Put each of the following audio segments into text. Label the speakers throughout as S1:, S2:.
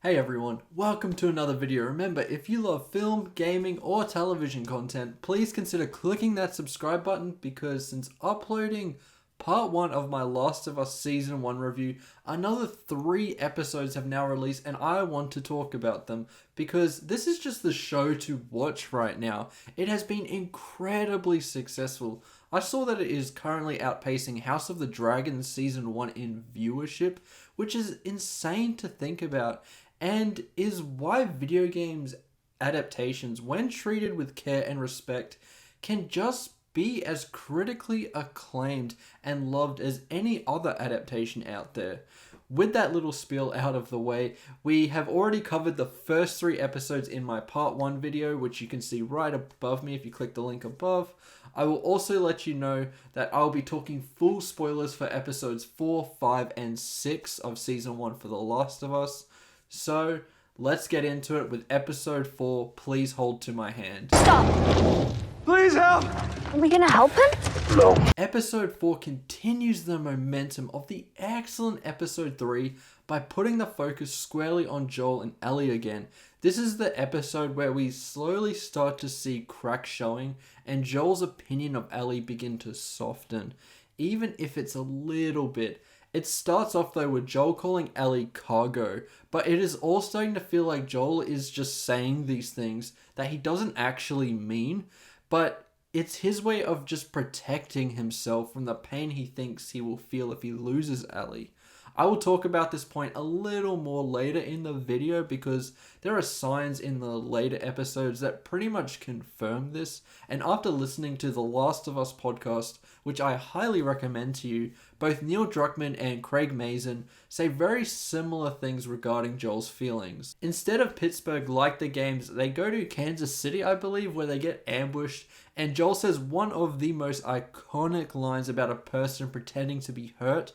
S1: Hey everyone, welcome to another video. Remember, if you love film, gaming, or television content, please consider clicking that subscribe button because since uploading part 1 of my Last of Us Season 1 review, another 3 episodes have now released and I want to talk about them because this is just the show to watch right now. It has been incredibly successful. I saw that it is currently outpacing House of the Dragon Season 1 in viewership, which is insane to think about, and is why video games adaptations, when treated with care and respect, can just be as critically acclaimed and loved as any other adaptation out there. With that little spiel out of the way, we have already covered the first 3 episodes in my part 1 video, which you can see right above me if you click the link above. I will also let you know that I'll be talking full spoilers for episodes 4, 5, and 6 of Season 1 for The Last of Us. So, let's get into it with episode 4, Please Hold to My Hand.
S2: Stop!
S3: Please help!
S2: Are we gonna help him?
S3: No.
S1: Episode 4 continues the momentum of the excellent episode 3 by putting the focus squarely on Joel and Ellie again. This is the episode where we slowly start to see cracks showing and Joel's opinion of Ellie begin to soften, even if it's a little bit. It starts off though with Joel calling Ellie cargo, but it is all starting to feel like Joel is just saying these things that he doesn't actually mean, but it's his way of just protecting himself from the pain he thinks he will feel if he loses Ellie. I will talk about this point a little more later in the video because there are signs in the later episodes that pretty much confirm this, and after listening to the Last of Us podcast, which I highly recommend to you, both Neil Druckmann and Craig Mazin say very similar things regarding Joel's feelings. Instead of Pittsburgh like the games, they go to Kansas City, I believe, where they get ambushed, and Joel says one of the most iconic lines about a person pretending to be hurt,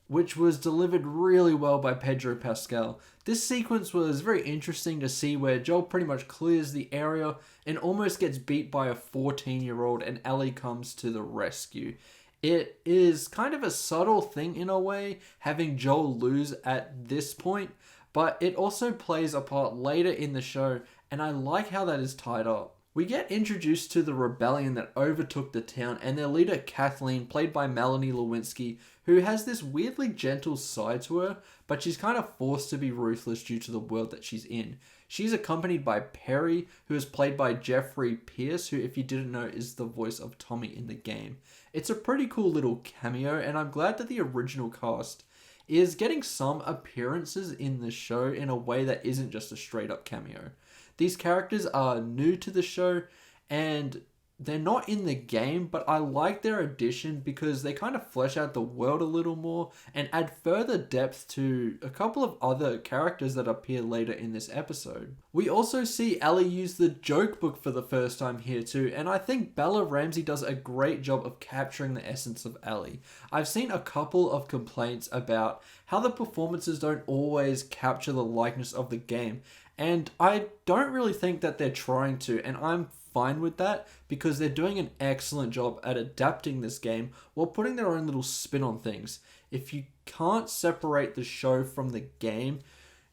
S1: which was delivered really well by Pedro Pascal. This sequence was very interesting to see where Joel pretty much clears the area and almost gets beat by a 14-year-old and Ellie comes to the rescue. It is kind of a subtle thing in a way, having Joel lose at this point, but it also plays a part later in the show, and I like how that is tied up. We get introduced to the rebellion that overtook the town and their leader Kathleen, played by Melanie Lewinsky, who has this weirdly gentle side to her, but she's kind of forced to be ruthless due to the world that she's in. She's accompanied by Perry, who is played by Jeffrey Pierce, who, if you didn't know, is the voice of Tommy in the game. It's a pretty cool little cameo, and I'm glad that the original cast is getting some appearances in the show in a way that isn't just a straight up cameo. These characters are new to the show and they're not in the game, but I like their addition because they kind of flesh out the world a little more and add further depth to a couple of other characters that appear later in this episode. We also see Ellie use the joke book for the first time here too, and I think Bella Ramsey does a great job of capturing the essence of Ellie. I've seen a couple of complaints about how the performances don't always capture the likeness of the game, and I don't really think that they're trying to, and I'm fine with that because they're doing an excellent job at adapting this game while putting their own little spin on things. If you can't separate the show from the game,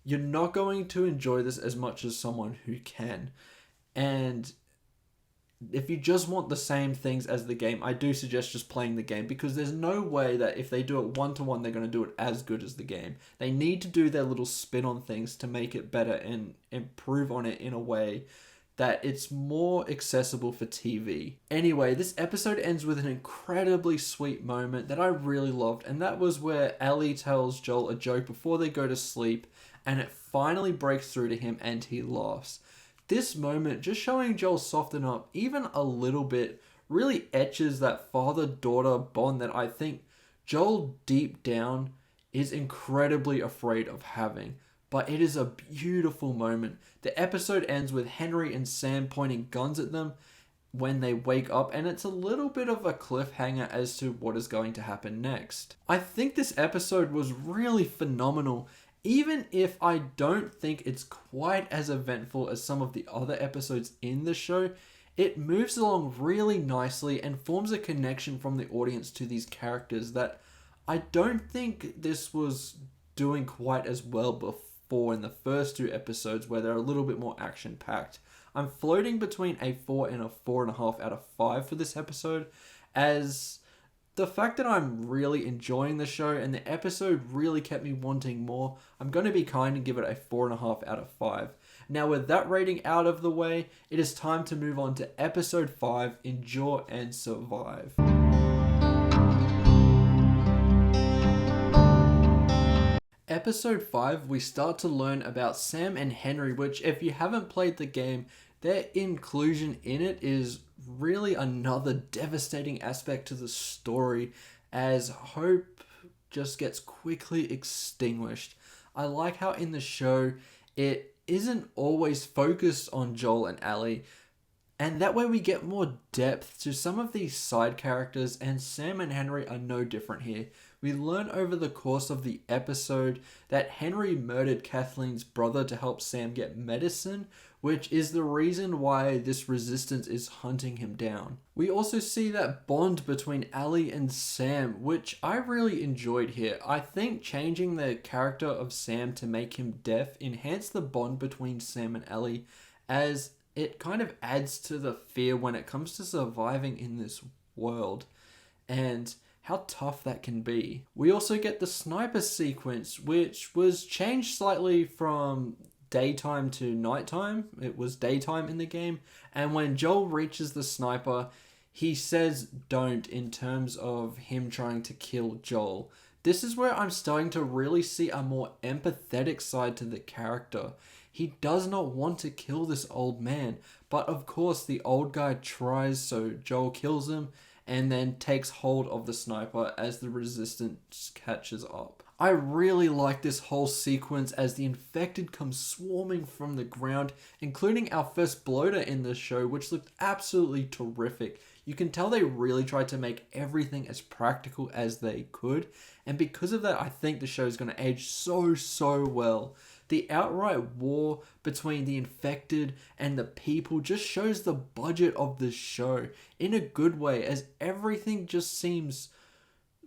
S1: you're not going to enjoy this as much as someone who can. And if you just want the same things as the game, I do suggest just playing the game because there's no way that if they do it one-to-one, they're going to do it as good as the game. They need to do their little spin on things to make it better and improve on it in a way that it's more accessible for TV. Anyway, this episode ends with an incredibly sweet moment that I really loved, and that was where Ellie tells Joel a joke before they go to sleep, and it finally breaks through to him and he laughs. This moment, just showing Joel soften up even a little bit, really etches that father-daughter bond that I think Joel deep down is incredibly afraid of having. But it is a beautiful moment. The episode ends with Henry and Sam pointing guns at them when they wake up, and it's a little bit of a cliffhanger as to what is going to happen next. I think this episode was really phenomenal, even if I don't think it's quite as eventful as some of the other episodes in the show. It moves along really nicely and forms a connection from the audience to these characters that I don't think this was doing quite as well before. 4 in the first 2 episodes where they're a little bit more action packed. I'm floating between a 4 and a 4.5 out of 5 for this episode, as the fact that I'm really enjoying the show and the episode really kept me wanting more. I'm going to be kind and give it a 4.5 out of 5. Now, with that rating out of the way, it is time to move on to episode 5, Endure and Survive. Episode 5, we start to learn about Sam and Henry, which, if you haven't played the game, their inclusion in it is really another devastating aspect to the story, as hope just gets quickly extinguished. I like how in the show it isn't always focused on Joel and Ellie, and that way we get more depth to some of these side characters, and Sam and Henry are no different here. We learn over the course of the episode that Henry murdered Kathleen's brother to help Sam get medicine, which is the reason why this resistance is hunting him down. We also see that bond between Ellie and Sam, which I really enjoyed here. I think changing the character of Sam to make him deaf enhanced the bond between Sam and Ellie, as it kind of adds to the fear when it comes to surviving in this world, and how tough that can be. We also get the sniper sequence, which was changed slightly from daytime to nighttime. It was daytime in the game, and when Joel reaches the sniper, he says don't in terms of him trying to kill Joel. This is where I'm starting to really see a more empathetic side to the character. He does not want to kill this old man, but of course the old guy tries, so Joel kills him and then takes hold of the sniper as the resistance catches up. I really like this whole sequence as the infected come swarming from the ground, including our first bloater in the show, which looked absolutely terrific. You can tell they really tried to make everything as practical as they could, and because of that, I think the show is going to age so well. The outright war between the infected and the people just shows the budget of the show in a good way, as everything just seems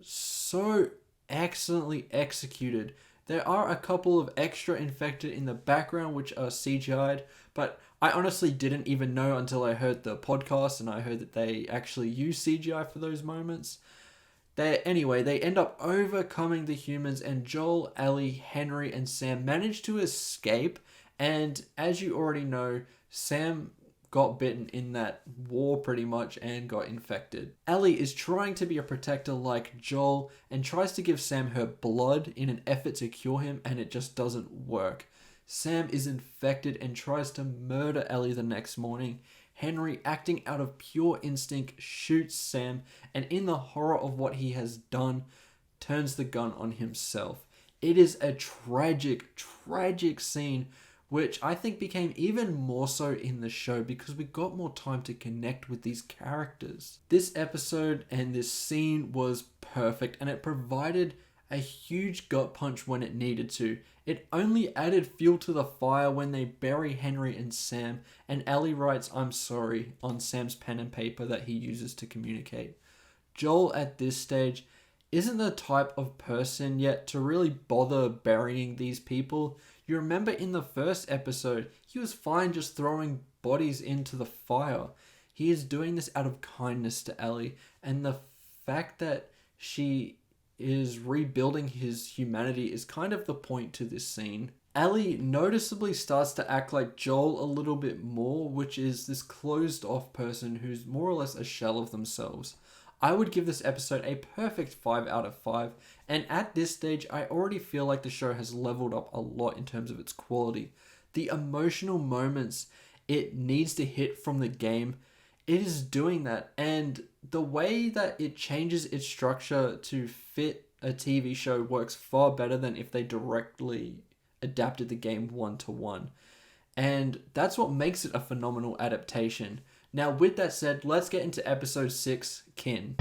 S1: so excellently executed. There are a couple of extra infected in the background which are CGI'd, but I honestly didn't even know until I heard the podcast and I heard that they actually use CGI for those moments. They end up overcoming the humans, and Joel, Ellie, Henry, and Sam manage to escape. And as you already know, Sam got bitten in that war pretty much and got infected. Ellie is trying to be a protector like Joel and tries to give Sam her blood in an effort to cure him, and it just doesn't work. Sam is infected and tries to murder Ellie the next morning. Henry, acting out of pure instinct, shoots Sam, and in the horror of what he has done, turns the gun on himself. It is a tragic scene, which I think became even more so in the show because we got more time to connect with these characters. This episode and this scene was perfect, and it provided a huge gut punch when it needed to. It only added fuel to the fire when they bury Henry and Sam, and Ellie writes "I'm sorry" on Sam's pen and paper that he uses to communicate. Joel at this stage isn't the type of person yet to really bother burying these people. You remember in the first episode, he was fine just throwing bodies into the fire. He is doing this out of kindness to Ellie, and the fact that she is rebuilding his humanity is kind of the point to this scene. Ellie noticeably starts to act like Joel a little bit more, which is this closed off person who's more or less a shell of themselves. I would give this episode a perfect 5 out of 5, and at this stage I already feel like the show has leveled up a lot in terms of its quality. The emotional moments it needs to hit from the game, it is doing that, and the way that it changes its structure to fit a TV show works far better than if they directly adapted the game 1-to-1. And that's what makes it a phenomenal adaptation. Now, with that said, let's get into episode 6, Kin.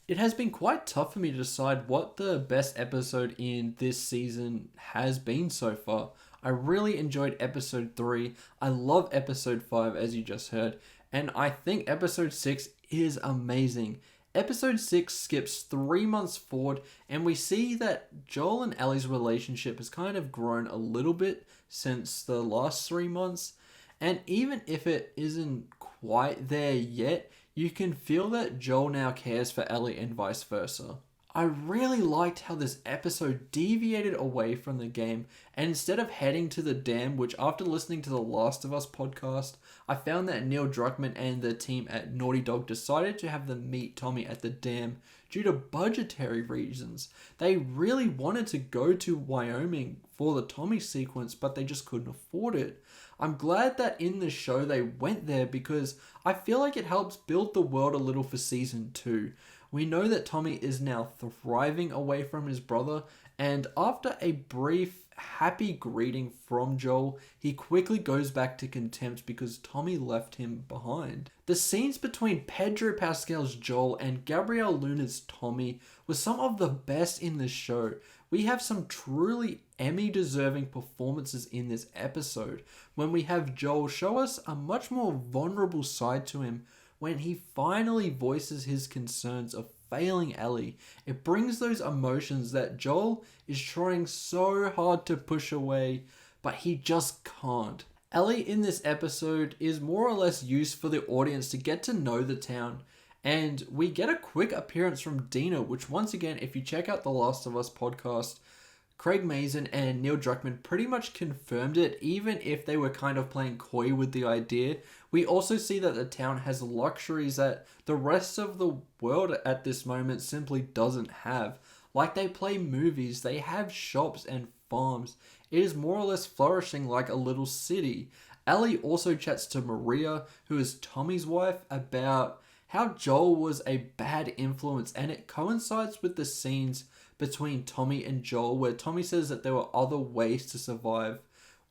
S1: It has been quite tough for me to decide what the best episode in this season has been so far. I really enjoyed episode 3. I love episode 5, as you just heard. And I think episode 6 is amazing. Episode 6 skips 3 months forward, and we see that Joel and Ellie's relationship has kind of grown a little bit since the last 3 months. And even if it isn't quite there yet, you can feel that Joel now cares for Ellie and vice versa. I really liked how this episode deviated away from the game, and instead of heading to the dam, which after listening to the Last of Us podcast, I found that Neil Druckmann and the team at Naughty Dog decided to have them meet Tommy at the dam due to budgetary reasons. They really wanted to go to Wyoming for the Tommy sequence, but they just couldn't afford it. I'm glad that in the show they went there because I feel like it helps build the world a little for season 2. We know that Tommy is now thriving away from his brother, and after a brief happy greeting from Joel, he quickly goes back to contempt because Tommy left him behind. The scenes between Pedro Pascal's Joel and Gabrielle Luna's Tommy were some of the best in the show. We have some truly Emmy-deserving performances in this episode, when we have Joel show us a much more vulnerable side to him when he finally voices his concerns of failing Ellie. It brings those emotions that Joel is trying so hard to push away, but he just can't. Ellie in this episode is more or less used for the audience to get to know the town, and we get a quick appearance from Dina, which once again, if you check out the Last of Us podcast, Craig Mazin and Neil Druckmann pretty much confirmed it, even if they were kind of playing coy with the idea. We also see that the town has luxuries that the rest of the world at this moment simply doesn't have. Like they play movies, they have shops and farms. It is more or less flourishing like a little city. Ellie also chats to Maria, who is Tommy's wife, about how Joel was a bad influence, and it coincides with the scenes between Tommy and Joel where Tommy says that there were other ways to survive,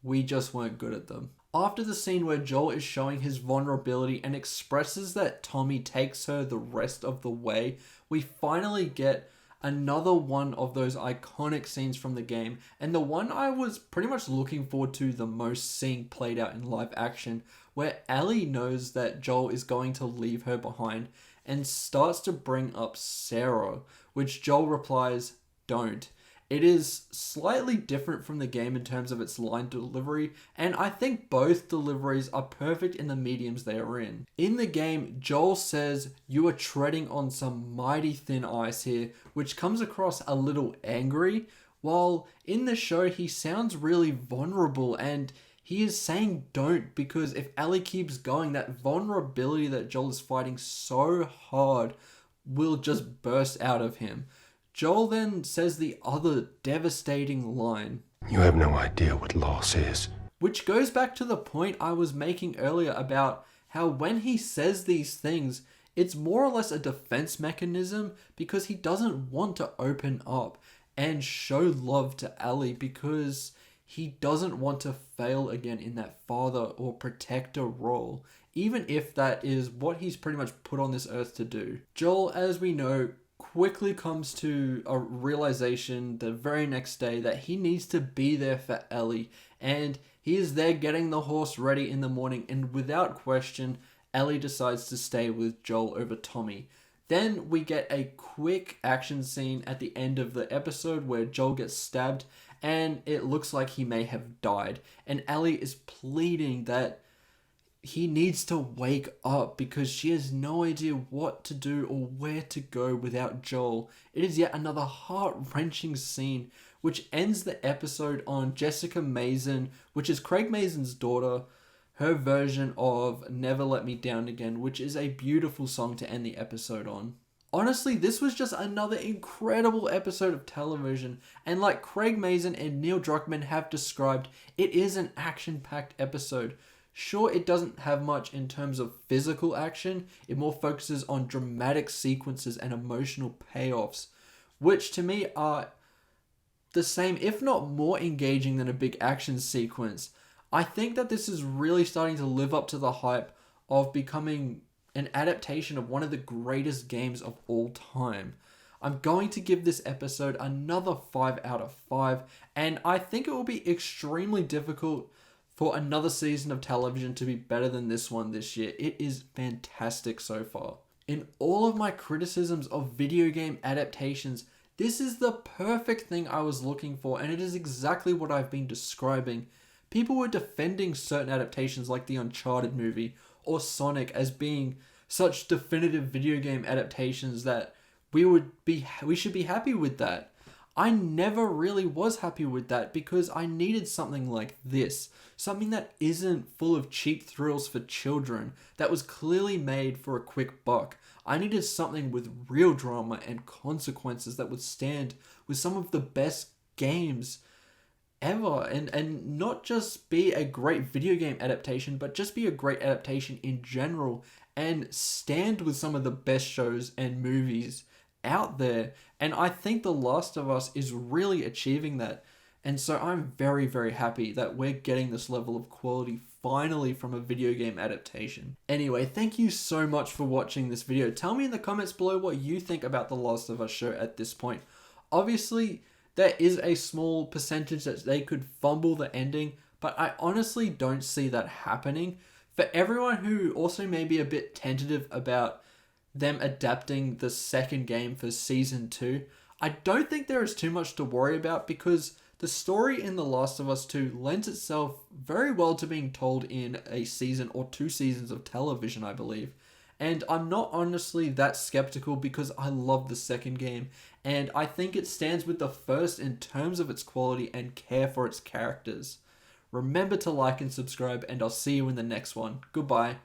S1: we just weren't good at them. After the scene where Joel is showing his vulnerability and expresses that Tommy takes her the rest of the way, we finally get another one of those iconic scenes from the game, and the one I was pretty much looking forward to the most seeing played out in live action, where Ellie knows that Joel is going to leave her behind and starts to bring up Sarah, which Joel replies, "Don't." It is slightly different from the game in terms of its line delivery, and I think both deliveries are perfect in the mediums they are in. In the game, Joel says, "You are treading on some mighty thin ice here," which comes across a little angry, while in the show he sounds really vulnerable, and he is saying don't because if Ellie keeps going, that vulnerability that Joel is fighting so hard will just burst out of him. Joel then says the other devastating line,
S3: "You have no idea what loss is."
S1: Which goes back to the point I was making earlier about how when he says these things, it's more or less a defense mechanism because he doesn't want to open up and show love to Ellie because he doesn't want to fail again in that father or protector role, even if that is what he's pretty much put on this earth to do. Joel, as we know, quickly comes to a realization the very next day that he needs to be there for Ellie, and he is there getting the horse ready in the morning, and without question, Ellie decides to stay with Joel over Tommy. Then we get a quick action scene at the end of the episode where Joel gets stabbed and it looks like he may have died, and Ellie is pleading that he needs to wake up because she has no idea what to do or where to go without Joel. It is yet another heart-wrenching scene which ends the episode on Jessica Mazin, which is Craig Mazin's daughter, her version of Never Let Me Down Again, which is a beautiful song to end the episode on. Honestly, this was just another incredible episode of television, and like Craig Mazin and Neil Druckmann have described, it is an action-packed episode. Sure, it doesn't have much in terms of physical action, it more focuses on dramatic sequences and emotional payoffs, which to me are the same, if not more engaging than a big action sequence. I think that this is really starting to live up to the hype of becoming an adaptation of one of the greatest games of all time. I'm going to give this episode another 5 out of 5, and I think it will be extremely difficult for another season of television to be better than this one this year. It is fantastic so far. In all of my criticisms of video game adaptations, this is the perfect thing I was looking for, and it is exactly what I've been describing. People were defending certain adaptations like the Uncharted movie or Sonic as being such definitive video game adaptations that we should be happy with that. I never really was happy with that because I needed something like this. Something that isn't full of cheap thrills for children, that was clearly made for a quick buck. I needed something with real drama and consequences that would stand with some of the best games ever, and not just be a great video game adaptation, but just be a great adaptation in general and stand with some of the best shows and movies out there. And I think The Last of Us is really achieving that. And so I'm very, very happy that we're getting this level of quality finally from a video game adaptation. Anyway, thank you so much for watching this video. Tell me in the comments below what you think about The Last of Us show at this point. Obviously, there is a small percentage that they could fumble the ending, but I honestly don't see that happening. For everyone who also may be a bit tentative about them adapting the second game for season 2, I don't think there is too much to worry about because the story in The Last of Us 2 lends itself very well to being told in a season or 2 seasons of television, I believe. And I'm not honestly that skeptical because I love the second game and I think it stands with the first in terms of its quality and care for its characters. Remember to like and subscribe, and I'll see you in the next one. Goodbye.